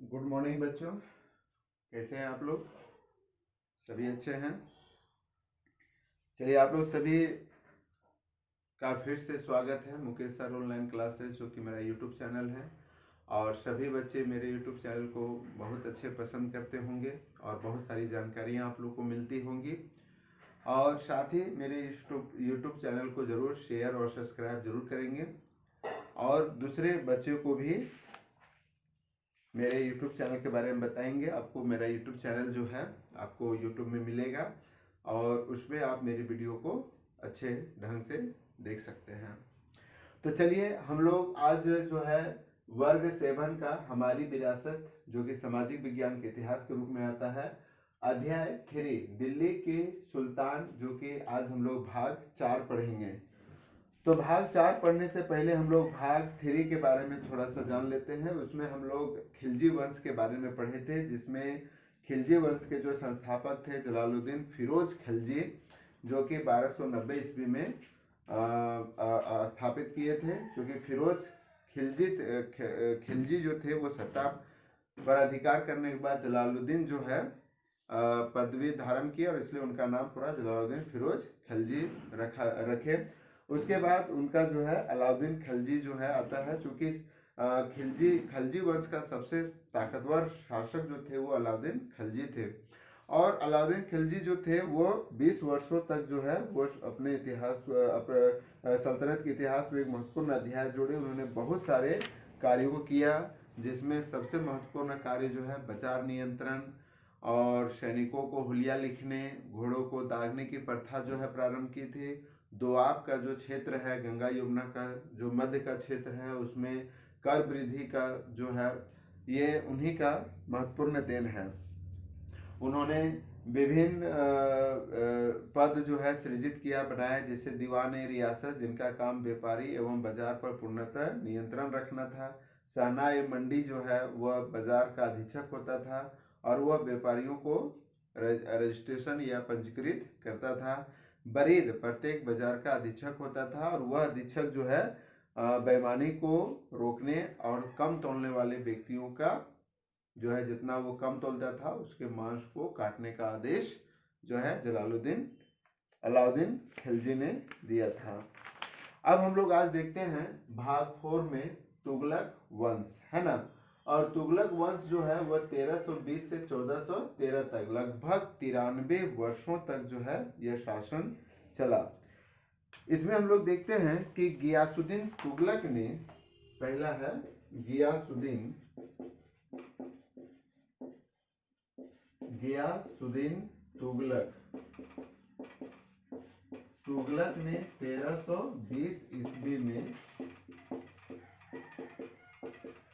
Good morning बच्चों, कैसे हैं आप लोग? सभी अच्छे हैं। चलिए, आप लोग सभी का फिर से स्वागत है मुकेश सर ऑनलाइन क्लासेस, जो कि मेरा यूट्यूब चैनल है। और सभी बच्चे मेरे यूट्यूब चैनल को बहुत अच्छे पसंद करते होंगे और बहुत सारी जानकारियां आप लोग को मिलती होंगी। और साथ ही मेरे यूट्यूब चैनल को ज़रूर शेयर और सब्सक्राइब जरूर करेंगे और दूसरे बच्चों को भी मेरे YouTube चैनल के बारे में बताएंगे। आपको मेरा YouTube चैनल जो है आपको YouTube में मिलेगा और उसमें आप मेरी वीडियो को अच्छे ढंग से देख सकते हैं। तो चलिए, हम लोग आज जो है वर्ग 7 का हमारी विरासत, जो कि सामाजिक विज्ञान के इतिहास के रूप में आता है, अध्याय 3 दिल्ली के सुल्तान, जो कि आज हम लोग भाग 4 पढ़ेंगे। तो भाग 4 पढ़ने से पहले हम लोग भाग 3 के बारे में थोड़ा सा जान लेते हैं। उसमें हम लोग खिलजी वंश के बारे में पढ़े थे, जिसमें खिलजी वंश के जो संस्थापक थे जलालुद्दीन फिरोज खिलजी, जो कि 1290 ईस्वी में स्थापित किए थे। क्योंकि फिरोज खिलजी जो थे वो सत्ता पर अधिकार करने के बाद जलालुद्दीन जो है पदवी धारण किया और इसलिए उनका नाम पूरा जलालुद्दीन फिरोज खिलजी रखे। उसके बाद उनका जो है अलाउद्दीन खिलजी जो है आता है। चूँकि खिलजी वंश का सबसे ताकतवर शासक जो थे वो अलाउद्दीन खिलजी थे। और अलाउद्दीन खिलजी जो थे वो 20 वर्षों तक जो है वो अपने सल्तनत के इतिहास में एक महत्वपूर्ण अध्याय जोड़े। उन्होंने बहुत सारे कार्यों को किया, जिसमें सबसे महत्वपूर्ण कार्य जो है बाजार नियंत्रण और सैनिकों को हुलिया लिखने, घोड़ों को दागने की प्रथा जो है प्रारंभ की थी। दोआब का जो क्षेत्र है, गंगा यमुना का जो मध्य का क्षेत्र है, उसमें कर वृद्धि का जो है ये उन्हीं का महत्वपूर्ण देन है। उन्होंने विभिन्न पद जो है सृजित किया, बनाया, जैसे दीवान रियासत, जिनका काम व्यापारी एवं बाजार पर पूर्णतः नियंत्रण रखना था। सहनाई मंडी जो है वह बाजार का अधीक्षक होता था और वह व्यापारियों को रजिस्ट्रेशन या पंजीकृत करता था। बरीद प्रत्येक बाजार का अधीक्षक होता था और वह अधीक्षक जो है बेईमानी को रोकने और कम तोलने वाले व्यक्तियों का जो है जितना वो कम तोलता था उसके मांस को काटने का आदेश जो है अलाउद्दीन खिलजी ने दिया था। अब हम लोग आज देखते हैं भाग 4 में तुगलक वंश, है ना। और तुगलक वंश जो है वह 1320 से 1413 तक लगभग 93 वर्षों तक जो है यह शासन चला। इसमें हम लोग देखते हैं कि गियासुद्दीन तुगलक ने, पहला है गियासुद्दीन तुगलक ने 1320 ईस्वी में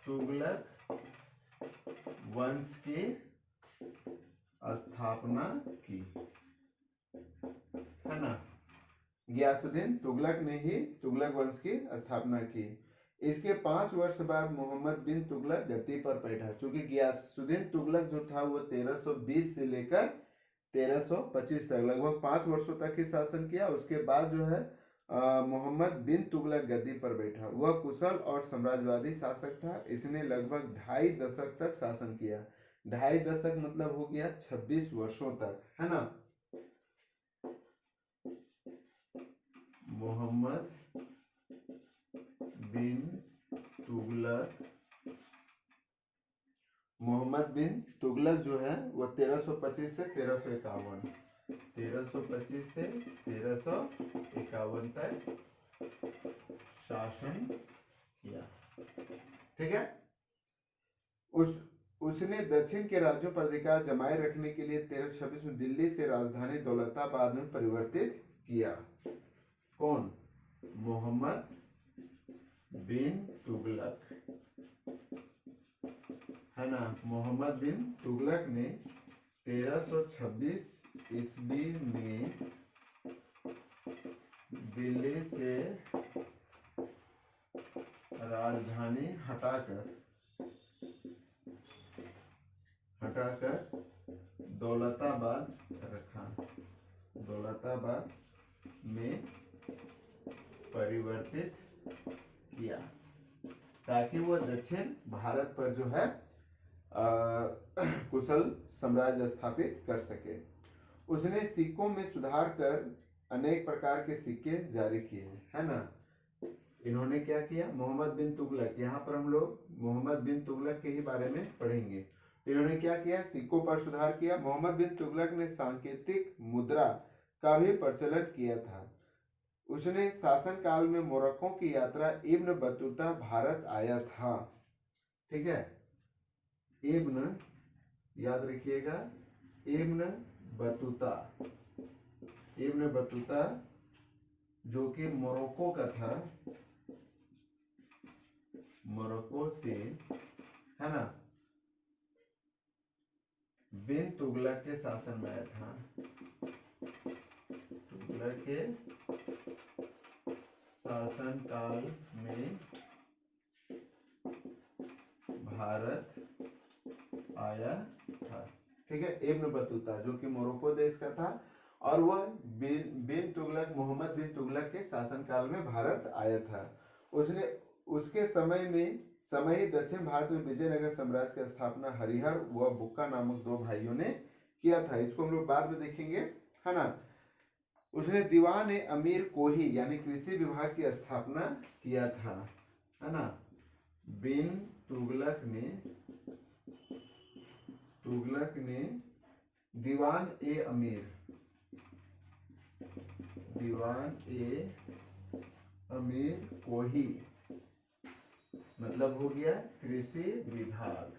तुगलक वंश की स्थापना की, है ना। गियासुद्दीन तुगलक ने ही तुगलक वंश की स्थापना की। इसके 5 वर्ष बाद मोहम्मद बिन तुगलक गद्दी पर बैठा। चूंकि गियासुद्दीन तुगलक जो था वो 1320 से लेकर 1325 तक लगभग 5 वर्षों तक ही शासन किया। उसके बाद जो है मोहम्मद बिन तुगलक गद्दी पर बैठा। वह कुशल और साम्राज्यवादी शासक था। इसने लगभग 2.5 दशक तक शासन किया। 2.5 दशक मतलब हो गया 26 वर्षों तक, है ना। मोहम्मद बिन तुगलक जो है वो 1325 से 1351 तक शासन किया, ठीक है। उसने दक्षिण के राज्यों पर अधिकार जमाए रखने के लिए 1326 में दिल्ली से राजधानी दौलताबाद में परिवर्तित किया। कौन? मोहम्मद बिन तुगलक, है ना। मोहम्मद बिन तुगलक ने 1326 ईस्वी में दिल्ली से राजधानी हटाकर दौलताबाद रखा। दौलताबाद में परिवर्तित किया ताकि वह दक्षिण भारत पर जो है कुशल साम्राज्य स्थापित कर सके। उसने सिक्कों में सुधार कर अनेक प्रकार के सिक्के जारी किए, है ना। इन्होंने क्या किया, मोहम्मद बिन तुगलक, यहाँ पर हम लोग मोहम्मद बिन तुगलक के ही बारे में पढ़ेंगे। तो इन्होंने क्या किया, सिक्कों पर सुधार किया। मोहम्मद बिन तुगलक ने सांकेतिक मुद्रा का भी प्रचलन किया था। उसने शासन काल में मोरक्को की यात्रा इब्न बतूता भारत आया था। ठीक है, इब्न, याद रखिएगा, इब्न बतूता, इब्न बतूता जो कि मोरक्को का था, मोरक्को से, है ना, बिन तुगलक के शासन में आया था। तुगलक के शासन काल में भारत आया था। ठीक है, इब्न बतूता जो कि मोरक्को देश का था और वह बिन तुगलक, मोहम्मद बिन तुगलक के शासन काल में भारत आया था। उसने उसके समय ही दक्षिण भारत में विजयनगर साम्राज्य की स्थापना हरिहर व बुक्का नामक दो भाइयों ने किया था। इसको हम लोग बाद में देखेंगे, है ना। उसने दीवान अमीर कोही यानी कृषि विभाग की स्थापना किया था, है ना। बिन तुगलक ने दीवान ए अमीर कोही, मतलब हो गया कृषि विभाग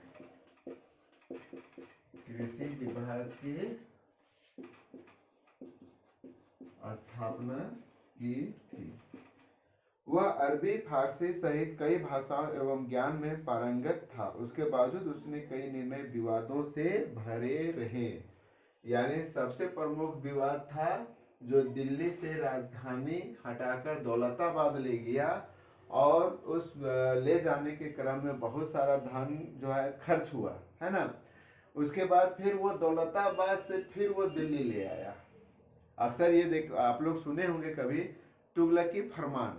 की स्थापना की थी। वह अरबी, फारसी सहित कई भाषाओं एवं ज्ञान में पारंगत था। उसके बावजूद उसने कई निर्णय विवादों से भरे रहे। यानी सबसे प्रमुख विवाद था जो दिल्ली से राजधानी हटाकर दौलताबाद ले गया और उस ले जाने के क्रम में बहुत सारा धन जो है खर्च हुआ, है ना। उसके बाद फिर वो दौलताबाद से फिर वो दिल्ली ले आया। अक्सर ये देख आप लोग सुने होंगे कभी तुगलकी फरमान,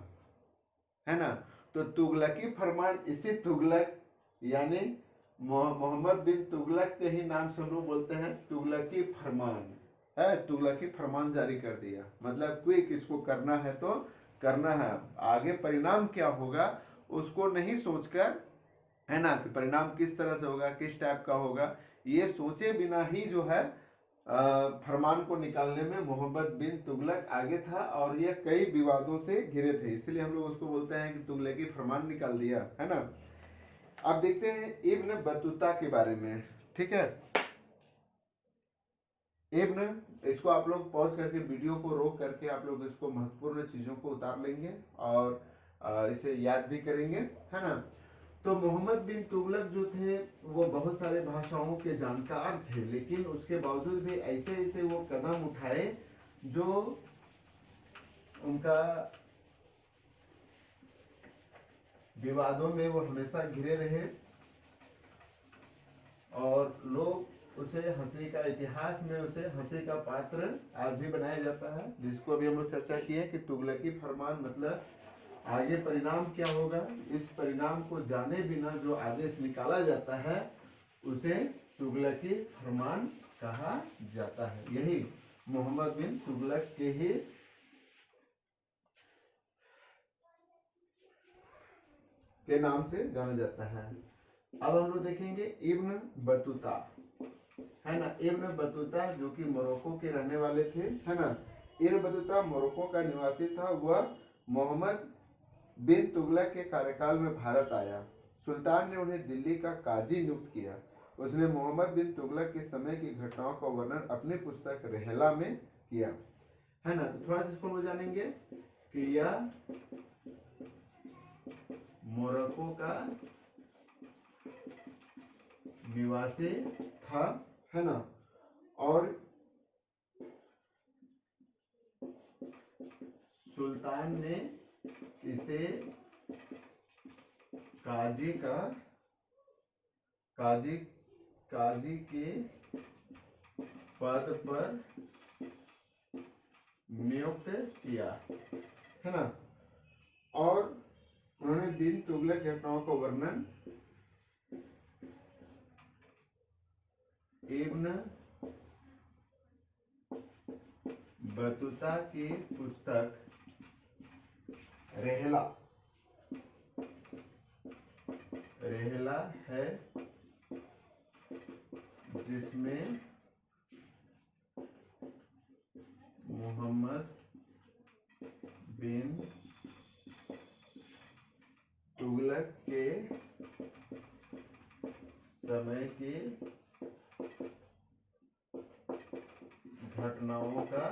है ना। तो तुगलकी फरमान, इसी तुगलक यानी मोहम्मद बिन तुगलक के ही नाम से लोग बोलते हैं तुगलकी फरमान, है। तुगलकी फरमान जारी कर दिया, मतलब कोई किसको करना है तो करना है, आगे परिणाम क्या होगा उसको नहीं सोचकर, है ना, कि परिणाम किस तरह से होगा, किस टाइप का होगा, ये सोचे बिना ही जो है फरमान को निकालने में मोहम्मद बिन तुगलक आगे था और यह कई विवादों से घिरे थे। इसलिए हम लोग उसको बोलते हैं कि तुगलकी फरमान निकाल दिया, है ना। अब देखते हैं इब्न बतूता के बारे में। ठीक है, इब्न, इसको आप लोग पॉज करके वीडियो को रोक करके आप लोग इसको महत्वपूर्ण चीजों को उतार लेंगे और इसे याद भी करेंगे, है ना। तो मोहम्मद बिन तुगलक जो थे वो बहुत सारे भाषाओं के जानकार थे, लेकिन उसके बावजूद भी ऐसे ऐसे वो कदम उठाए जो उनका विवादों में वो हमेशा घिरे रहे और लोग उसे हंसी का, इतिहास में उसे हंसी का पात्र आज भी बनाया जाता है, जिसको अभी हम लोग चर्चा किए कि तुगलकी फरमान मतलब आगे परिणाम क्या होगा, इस परिणाम को जाने बिना जो आदेश निकाला जाता है उसे तुगलकी फरमान कहा जाता है। यही मोहम्मद बिन तुगलक के नाम से जाना जाता है। अब हम लोग देखेंगे इब्न बतूता, है ना। इब्न बतूता जो कि मोरक्को के रहने वाले थे, है ना। इब्न बतूता मोरक्को का निवासी था। वह मोहम्मद बिन तुगलक के कार्यकाल में भारत आया। सुल्तान ने उन्हें दिल्ली का काजी नियुक्त किया। उसने मोहम्मद बिन तुगलक के समय की घटनाओं का वर्णन अपनी पुस्तक रहला में किया, है ना। तो थोड़ा सा इसको हम जानेंगे कि यह मोरक्को का निवासी था, है ना, और सुल्तान ने इसे काजी के पद पर नियुक्त किया, है ना। और उन्होंने बिन तुगलक घटनाओं का वर्णन इब्न बतूता की पुस्तक रेहला है, जिसमें मोहम्मद बिन तुगलक के समय की घटनाओं का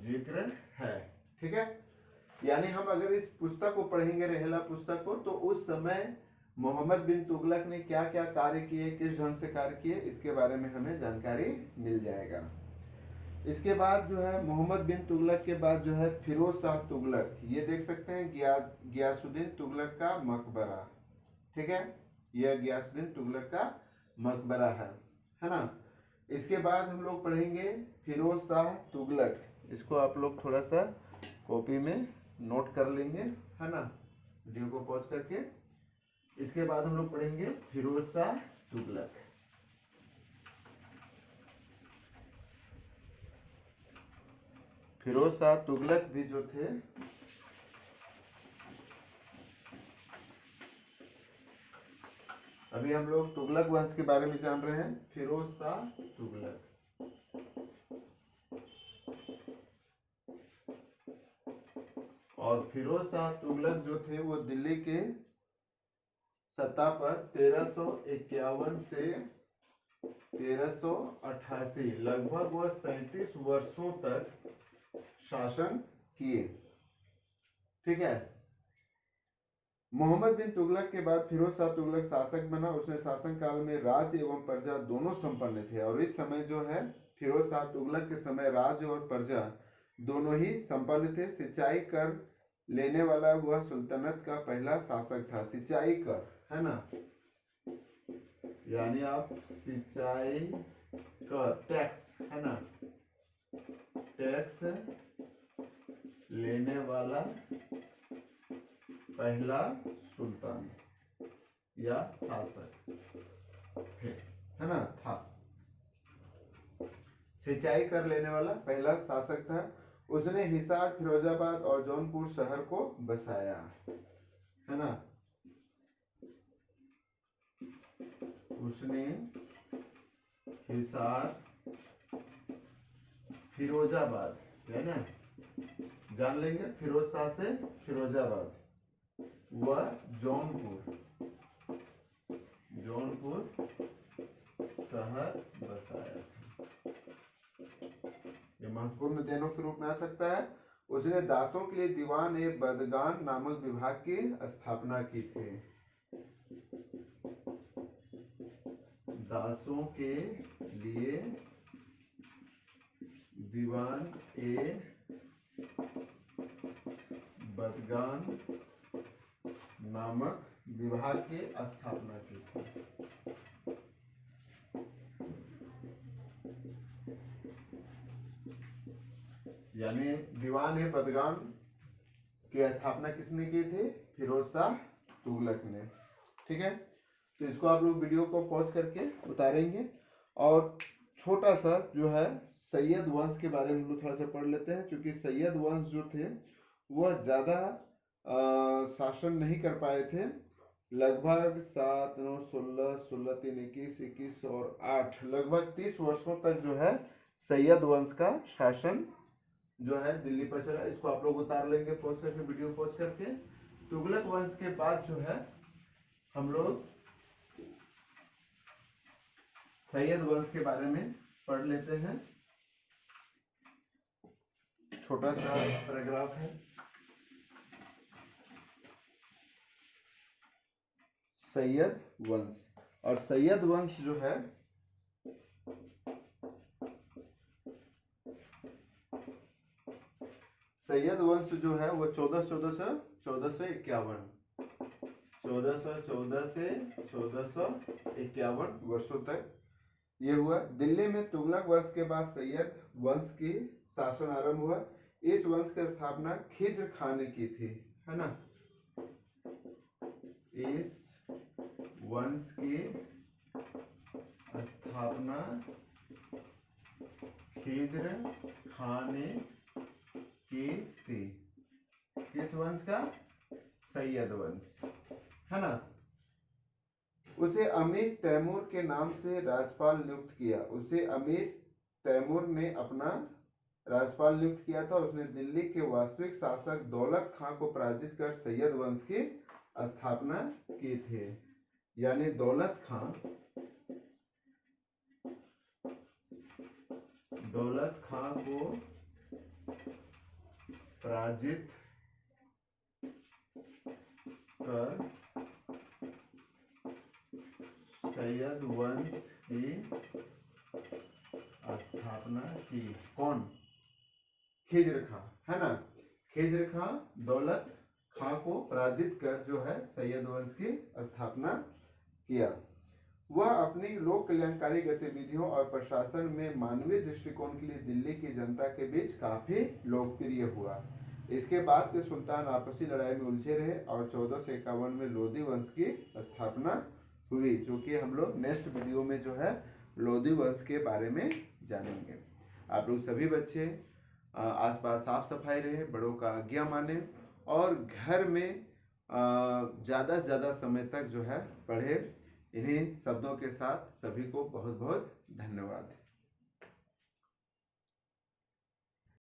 जिक्र है। ठीक है, यानी हम अगर इस पुस्तक को पढ़ेंगे, रेहला पुस्तक को, तो उस समय मोहम्मद बिन तुगलक ने क्या क्या कार्य किए, किस ढंग से कार्य किए, इसके बारे में हमें जानकारी मिल जाएगा। इसके बाद जो है मोहम्मद बिन तुगलक के बाद जो है फिरोज शाह तुगलक, ये देख सकते हैं गियासुद्दीन तुगलक का मकबरा। ठीक है, यह गियासुद्दीन तुगलक का मकबरा है ना। इसके बाद हम लोग पढ़ेंगे फिरोज शाह तुगलक, इसको आप लोग थोड़ा सा कॉपी में नोट कर लेंगे, है ना, वीडियो को पॉज करके। इसके बाद हम लोग पढ़ेंगे फिरोज शाह तुगलक। फिरोज शाह तुगलक भी जो थे अभी हम लोग तुगलक वंश के बारे में जान रहे हैं। फिरोज शाह तुगलक, और फिरोज शाह तुगलक जो थे वो दिल्ली के सत्ता पर 1351 से 1388 लगभग वह 37 वर्षों तक शासन किए। ठीक है, मोहम्मद बिन तुगलक के बाद फिरोज शाह तुगलक शासक बना। उसने शासन काल में राज एवं प्रजा दोनों संपन्न थे, और इस समय जो है फिरोज शाह तुगलक के समय राज और प्रजा दोनों ही संपन्न थे। सिंचाई कर लेने वाला वह सुल्तानत का पहला शासक था। सिंचाई कर, है ना, यानी आप सिंचाई कर, टैक्स, है ना, टैक्स लेने वाला पहला सुल्तान या शासक है ना, था। सिंचाई कर लेने वाला पहला शासक था। उसने हिसार, फिरोजाबाद और जौनपुर शहर को बसाया, है ना। उसने हिसार, फिरोजाबाद, है ना, जान लेंगे, फिरोज शाह से फिरोजाबाद, वह जौनपुर शहर बसाया। ये महत्वपूर्ण देनों के रूप में आ सकता है। उसने दासों के लिए दीवान ए बदगान नामक विभाग की स्थापना की थी। दासों के लिए दीवान ए बदगान नामक विभाग की स्थापना की थी। यानी दीवान ए बदगान की स्थापना किसने की थी? फिरोज शाह तुगलक ने। ठीक है, तो इसको आप लोग वीडियो को पॉज करके उतारेंगे और छोटा सा जो है सैयद वंश के बारे में हम लोग थोड़ा सा पढ़ लेते हैं। क्योंकि सैयद वंश जो थे वह ज़्यादा शासन नहीं कर पाए थे। लगभग 7, 9, 16, 16, 3, 21, 21 और 8 लगभग 30 वर्षों तक जो है सैयद वंश का शासन जो है दिल्ली पर चला। इसको आप लोग उतार लेंगे पॉज करके, वीडियो पॉज करके। तुगलक वंश के बाद जो है हम लोग सैयद वंश के बारे में पढ़ लेते हैं। छोटा सा पैराग्राफ है। सैयद वंश, और सैयद वंश जो है सैयद वंश जो है वो 1414 से 1451 वर्षों तक ये हुआ। दिल्ली में तुगलक वंश के बाद सैयद वंश की शासन आरंभ हुआ। इस वंश की स्थापना खिज्र खान ने की थी, है ना। इस वंश की स्थापना खिज्र खां ने की थी। किस वंश का? सैयद वंश, है ना। उसे अमीर तैमूर के नाम से राज्यपाल नियुक्त किया। उसे अमीर तैमूर ने अपना राज्यपाल नियुक्त किया था। उसने दिल्ली के वास्तविक शासक दौलत खां को पराजित कर सैयद वंश की स्थापना की थी। यानी दौलत खां को पराजित कर सैयद वंश की स्थापना की। कौन? खिज्र खां, है ना। खिज्र खां दौलत खां को पराजित कर जो है सैयद वंश की स्थापना किया। वह अपनी लोक कल्याणकारी गतिविधियों और प्रशासन में मानवीय दृष्टिकोण के लिए दिल्ली की जनता के बीच काफी लोकप्रिय हुआ। इसके बाद के सुल्तान आपसी लड़ाई में उलझे रहे और 1451 में लोधी वंश की स्थापना हुई, जो कि हम लोग नेक्स्ट वीडियो में जो है लोधी वंश के बारे में जानेंगे। आप लोग सभी बच्चे आसपास साफ सफाई रहे, बड़ों का आज्ञा माने और घर में ज़्यादा से ज़्यादा समय तक जो है पढ़े। इन्हीं शब्दों के साथ सभी को बहुत बहुत धन्यवाद।